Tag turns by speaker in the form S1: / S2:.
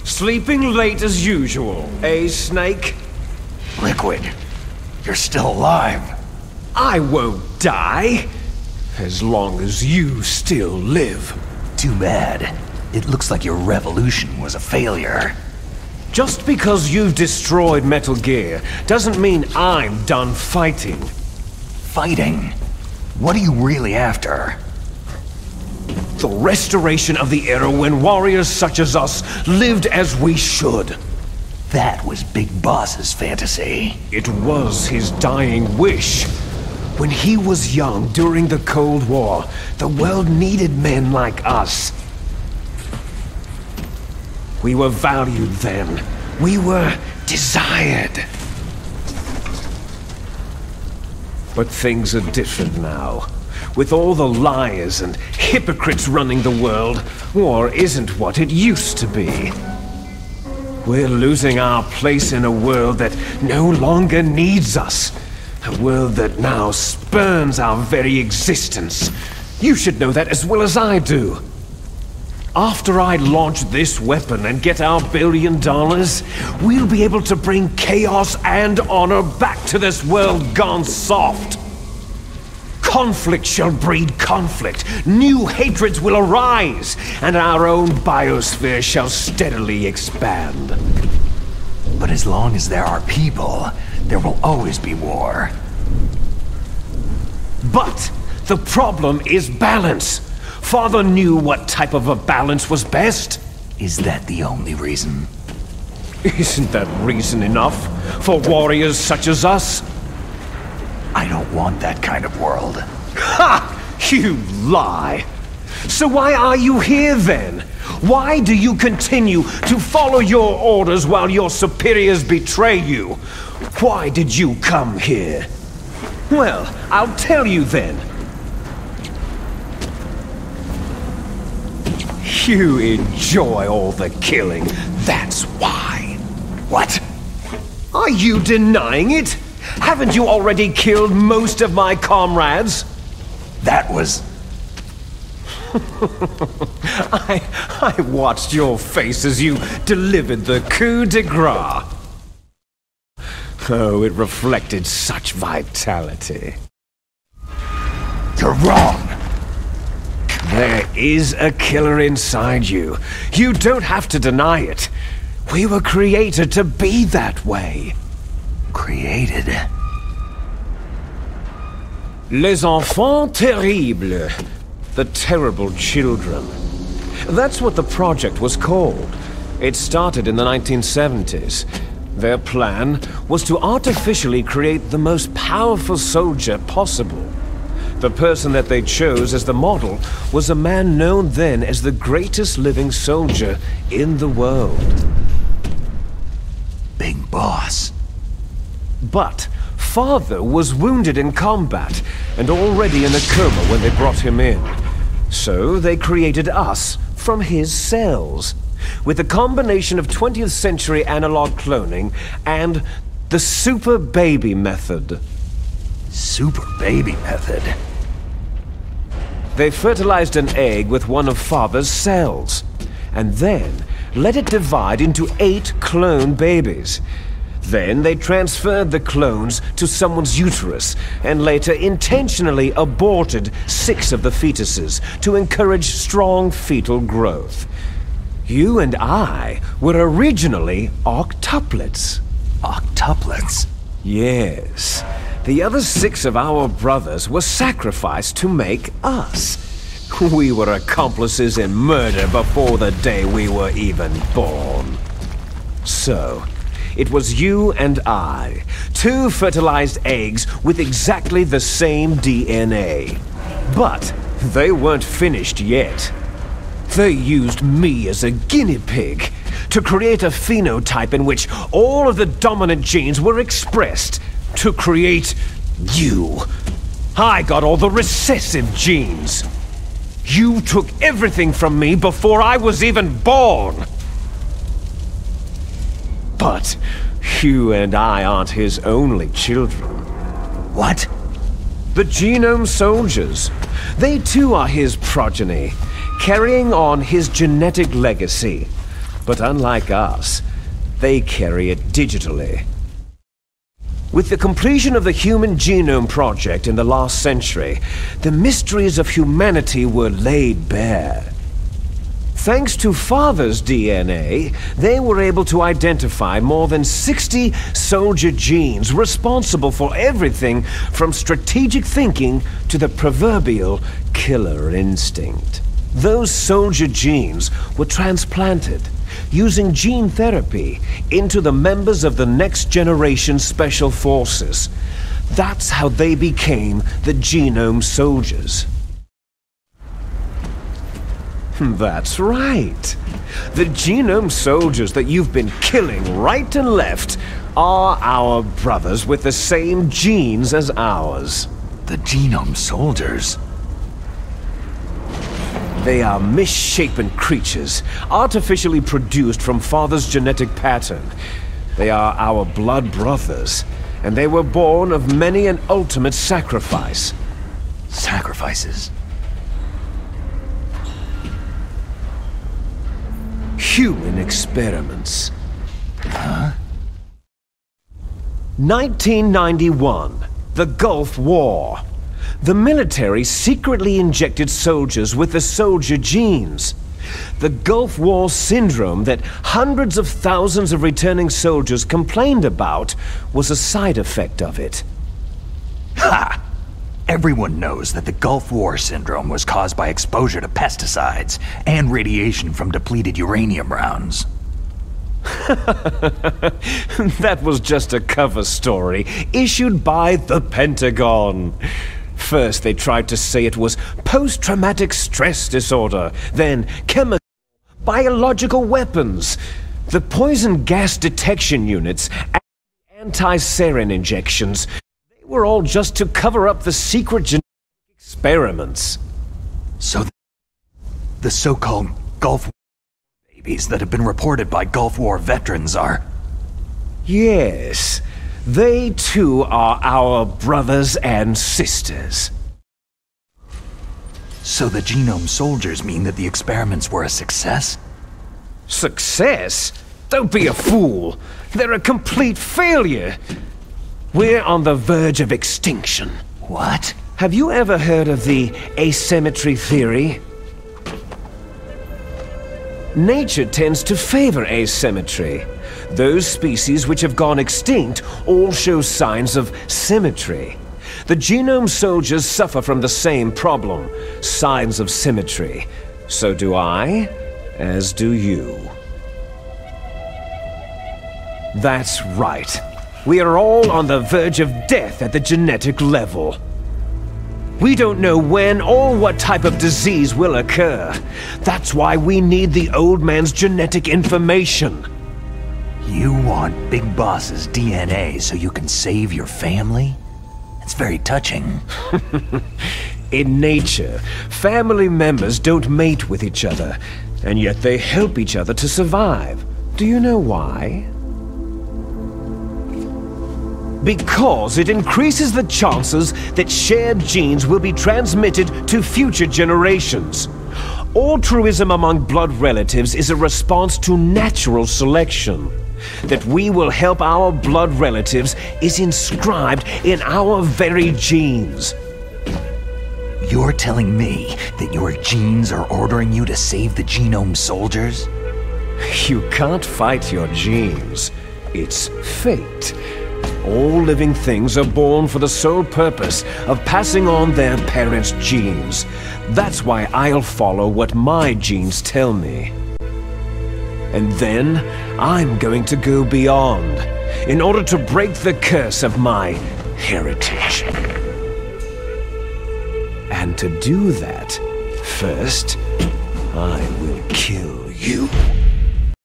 S1: Sleeping late as usual, eh, Snake?
S2: Liquid, you're still alive.
S1: I won't die, as long as you still live.
S2: Too bad. It looks like your revolution was a failure.
S1: Just because you've destroyed Metal Gear doesn't mean I'm done fighting.
S2: Fighting? What are you really after?
S1: The restoration of the era when warriors such as us lived as we should.
S2: That was Big Boss's fantasy.
S1: It was his dying wish. When he was young during the Cold War, the world needed men like us. We were valued then. We were desired. But things are different now. With all the liars and hypocrites running the world, war isn't what it used to be. We're losing our place in a world that no longer needs us. A world that now spurns our very existence. You should know that as well as I do. After I launch this weapon and get our $1 billion, we'll be able to bring chaos and honor back to this world gone soft. Conflict shall breed conflict, new hatreds will arise, and our own biosphere shall steadily expand.
S2: But as long as there are people, there will always be war.
S1: But the problem is balance. Father knew what type of a balance was best.
S2: Is that the only reason?
S1: Isn't that reason enough for warriors such as us?
S2: I don't want that kind of world.
S1: Ha! You lie! So why are you here then? Why do you continue to follow your orders while your superiors betray you? Why did you come here? Well, I'll tell you then. You enjoy all the killing, that's why.
S2: What?
S1: Are you denying it? Haven't you already killed most of my comrades?
S2: That was...
S1: I watched your face as you delivered the coup de grace. Oh, it reflected such vitality.
S2: You're wrong!
S1: There is a killer inside you. You don't have to deny it. We were created to be that way.
S2: Created?
S1: Les enfants terribles. The terrible children. That's what the project was called. It started in the 1970s. Their plan was to artificially create the most powerful soldier possible. The person that they chose as the model was a man known then as the greatest living soldier in the world.
S2: Big Boss.
S1: But Father was wounded in combat and already in a coma when they brought him in. So they created us from his cells, with a combination of 20th century analog cloning and the super baby method.
S2: Super baby method?
S1: They fertilized an egg with one of Father's cells, and then let it divide into 8 clone babies. Then they transferred the clones to someone's uterus, and later intentionally aborted 6 of the fetuses to encourage strong fetal growth. You and I were originally octuplets.
S2: Octuplets?
S1: Yes. The other 6 of our brothers were sacrificed to make us. We were accomplices in murder before the day we were even born. So, it was you and I, 2 fertilized eggs with exactly the same DNA. But they weren't finished yet. They used me as a guinea pig to create a phenotype in which all of the dominant genes were expressed to create you. I got all the recessive genes. You took everything from me before I was even born. But you and I aren't his only children.
S2: What?
S1: The Genome Soldiers. They too are his progeny, carrying on his genetic legacy. But unlike us, they carry it digitally. With the completion of the Human Genome Project in the last century, the mysteries of humanity were laid bare. Thanks to Father's DNA, they were able to identify more than 60 soldier genes responsible for everything from strategic thinking to the proverbial killer instinct. Those soldier genes were transplanted using gene therapy into the members of the next generation special forces. That's how they became the Genome Soldiers. That's right. The Genome Soldiers that you've been killing right and left are our brothers with the same genes as ours.
S2: The Genome Soldiers?
S1: They are misshapen creatures, artificially produced from Father's genetic pattern. They are our blood brothers, and they were born of many an ultimate sacrifice.
S2: Sacrifices?
S1: Human experiments.
S2: Huh?
S1: 1991, the Gulf War. The military secretly injected soldiers with the soldier genes. The Gulf War syndrome that hundreds of thousands of returning soldiers complained about was a side effect of it.
S2: Ha! Everyone knows that the Gulf War syndrome was caused by exposure to pesticides and radiation from depleted uranium rounds.
S1: That was just a cover story issued by the Pentagon. First, they tried to say it was post-traumatic stress disorder, then chemical, biological weapons. The poison gas detection units and anti-sarin injections, they were all just to cover up the secret genetic experiments.
S2: So the so-called Gulf War babies that have been reported by Gulf War veterans are...
S1: Yes. They too are our brothers and sisters.
S2: So the Genome Soldiers mean that the experiments were a success?
S1: Success? Don't be a fool. They're a complete failure. We're on the verge of extinction.
S2: What?
S1: Have you ever heard of the asymmetry theory? Nature tends to favor asymmetry. Those species which have gone extinct all show signs of symmetry. The Genome Soldiers suffer from the same problem, signs of symmetry. So do I, as do you. That's right. We are all on the verge of death at the genetic level. We don't know when or what type of disease will occur. That's why we need the old man's genetic information.
S2: You want Big Boss's DNA so you can save your family? It's very touching.
S1: In nature, family members don't mate with each other, and yet they help each other to survive. Do you know why? Because it increases the chances that shared genes will be transmitted to future generations. Altruism among blood relatives is a response to natural selection. That we will help our blood relatives is inscribed in our very genes.
S2: You're telling me that your genes are ordering you to save the Genome Soldiers?
S1: You can't fight your genes. It's fate. All living things are born for the sole purpose of passing on their parents' genes. That's why I'll follow what my genes tell me. And then, I'm going to go beyond, in order to break the curse of my heritage. And to do that, first, I will kill you.